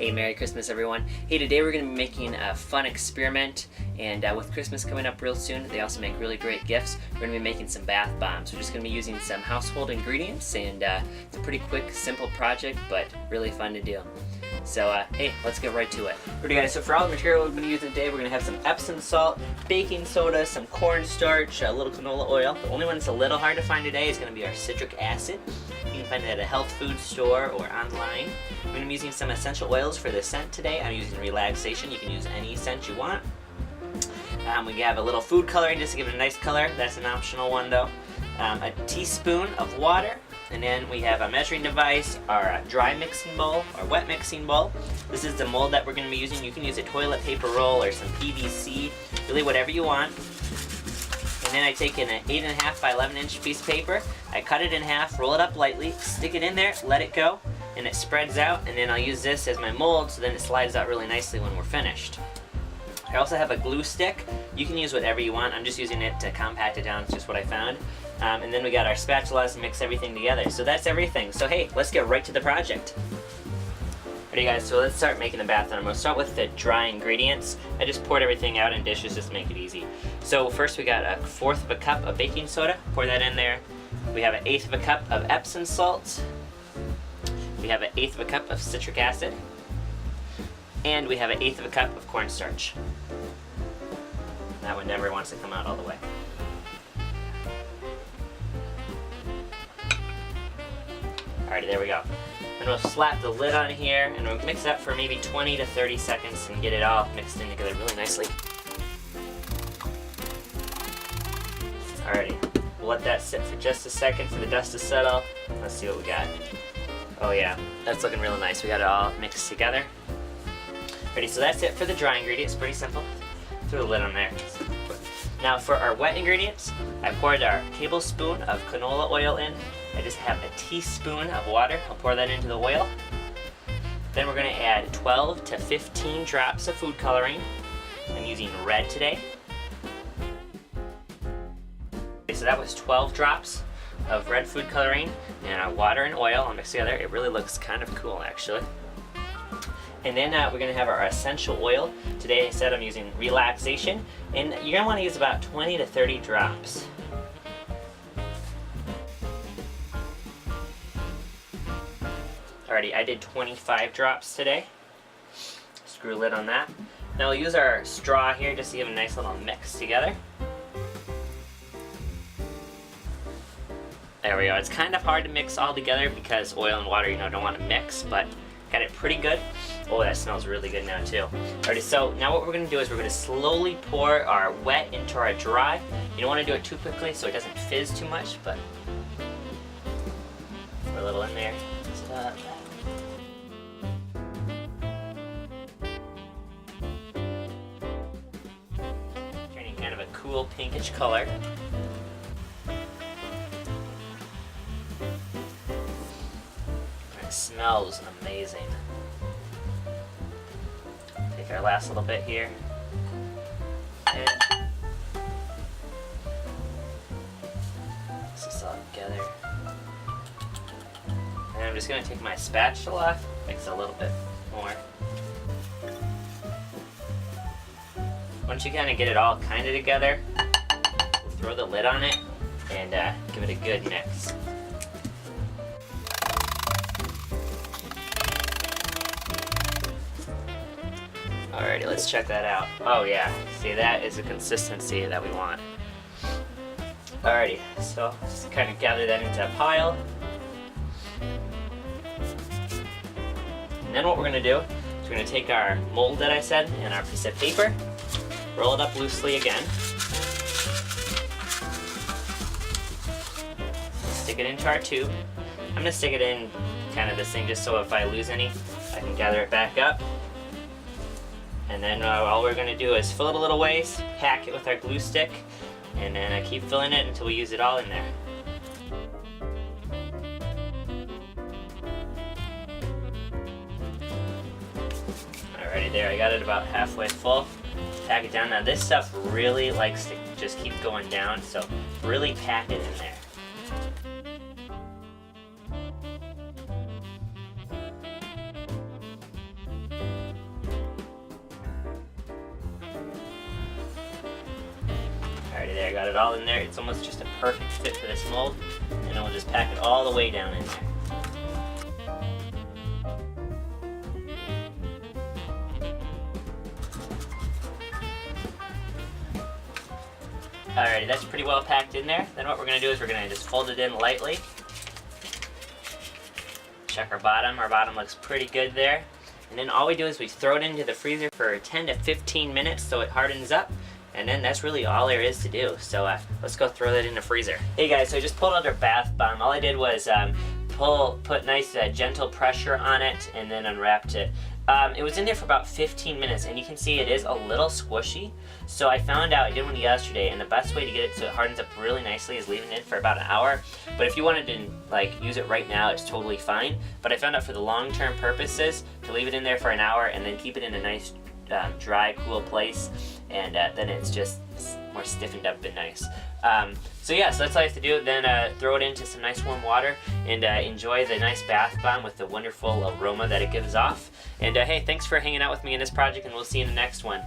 Hey, Merry Christmas everyone. Hey, today we're going to be making a fun experiment, and with Christmas coming up real soon, they also make really great gifts. We're going to be making some bath bombs. We're just going to be using some household ingredients, and it's a pretty quick, simple project, but really fun to do. So, hey, let's get right to it. Alright guys, so for all the material we're going to use today, we're going to have some Epsom salt, baking soda, some cornstarch, a little canola oil. The only one that's a little hard to find today is going to be our citric acid. You can find it at a health food store or online. I'm going to be using some essential oils for the scent today. I'm using relaxation. You can use any scent you want. We have a little food coloring just to give it a nice color. That's an optional one though. A teaspoon of water. And then we have a measuring device, our dry mixing bowl, or wet mixing bowl. This is the mold that we're going to be using. You can use a toilet paper roll or some PVC, really whatever you want. And then I take an 8.5 by 11 inch piece of paper, I cut it in half, roll it up lightly, stick it in there, let it go, and it spreads out, and then I'll use this as my mold so then it slides out really nicely when we're finished. I also have a glue stick. You can use whatever you want. I'm just using it to compact it down. It's just what I found. And then we got our spatulas to mix everything together. So that's everything. So hey, let's get right to the project. Alright guys, so let's start making the bath bomb. I'm going to start with the dry ingredients. I just poured everything out in dishes just to make it easy. So first we got 1/4 of a cup of baking soda. Pour that in there. We have 1/8 of a cup of Epsom salt. We have 1/8 of a cup of citric acid. And we have 1/8 of a cup of cornstarch. That one never wants to come out all the way. Alrighty, there we go. And we'll slap the lid on here and we'll mix it up for maybe 20 to 30 seconds and get it all mixed in together really nicely. Alrighty, we'll let that sit for just a second for the dust to settle. Let's see what we got. Oh yeah, that's looking real nice. We got it all mixed together. Alrighty, so that's it for the dry ingredients. Pretty simple. Throw the lid on there. Now for our wet ingredients, I poured our tablespoon of canola oil in. I just have a teaspoon of water. I'll pour that into the oil. Then we're going to add 12 to 15 drops of food coloring. I'm using red today. Okay, so that was 12 drops of red food coloring and water and oil all mixed together. It really looks kind of cool actually. And then we're going to have our essential oil. Today I said I'm using relaxation, and you're going to want to use about 20 to 30 drops. Alrighty, I did 25 drops today. Screw lid on that. Now we'll use our straw here just to give a nice little mix together. There we go. It's kind of hard to mix all together because oil and water, don't want to mix, but got it pretty good. Oh, that smells really good now too. Alrighty, so now what we're going to do is we're going to slowly pour our wet into our dry. You don't want to do it too quickly so it doesn't fizz too much, but pour a little in there. Stop. Turning kind of a cool pinkish color. It smells amazing. Take our last little bit here. And mix this all together. And I'm just going to take my spatula, mix a little bit more. Once you kind of get it all kind of together, we'll throw the lid on it and give it a good mix. Alrighty, let's check that out. Oh yeah, see, that is the consistency that we want. Alrighty, so just kind of gather that into a pile. And then what we're going to do is we're going to take our mold that I said and our piece of paper, roll it up loosely again, stick it into our tube. I'm going to stick it in kind of this thing just so if I lose any, I can gather it back up. And then all we're going to do is fill it a little ways, pack it with our glue stick, and then keep filling it until we use it all in there. Alrighty, there, I got it about halfway full. Pack it down. Now this stuff really likes to just keep going down, so really pack it in there. I got it all in there. It's almost just a perfect fit for this mold. And then we'll just pack it all the way down in there. Alrighty, that's pretty well packed in there. Then what we're going to do is we're going to just fold it in lightly. Check our bottom. Our bottom looks pretty good there. And then all we do is we throw it into the freezer for 10 to 15 minutes so it hardens up. And then that's really all there is to do. So let's go throw that in the freezer. Hey guys, so I just pulled out our bath bomb. All I did was put nice gentle pressure on it and then unwrapped it. It was in there for about 15 minutes, and you can see it is a little squishy. So I found out, I did one yesterday, and the best way to get it so it hardens up really nicely is leaving it for about an hour. But if you wanted to like use it right now, it's totally fine. But I found out for the long-term purposes, to leave it in there for an hour and then keep it in a nice dry, cool place, and then it's just more stiffened up and nice. So yeah, so that's all you have to do. Then throw it into some nice warm water and enjoy the nice bath bomb with the wonderful aroma that it gives off. And hey, thanks for hanging out with me in this project, and we'll see you in the next one.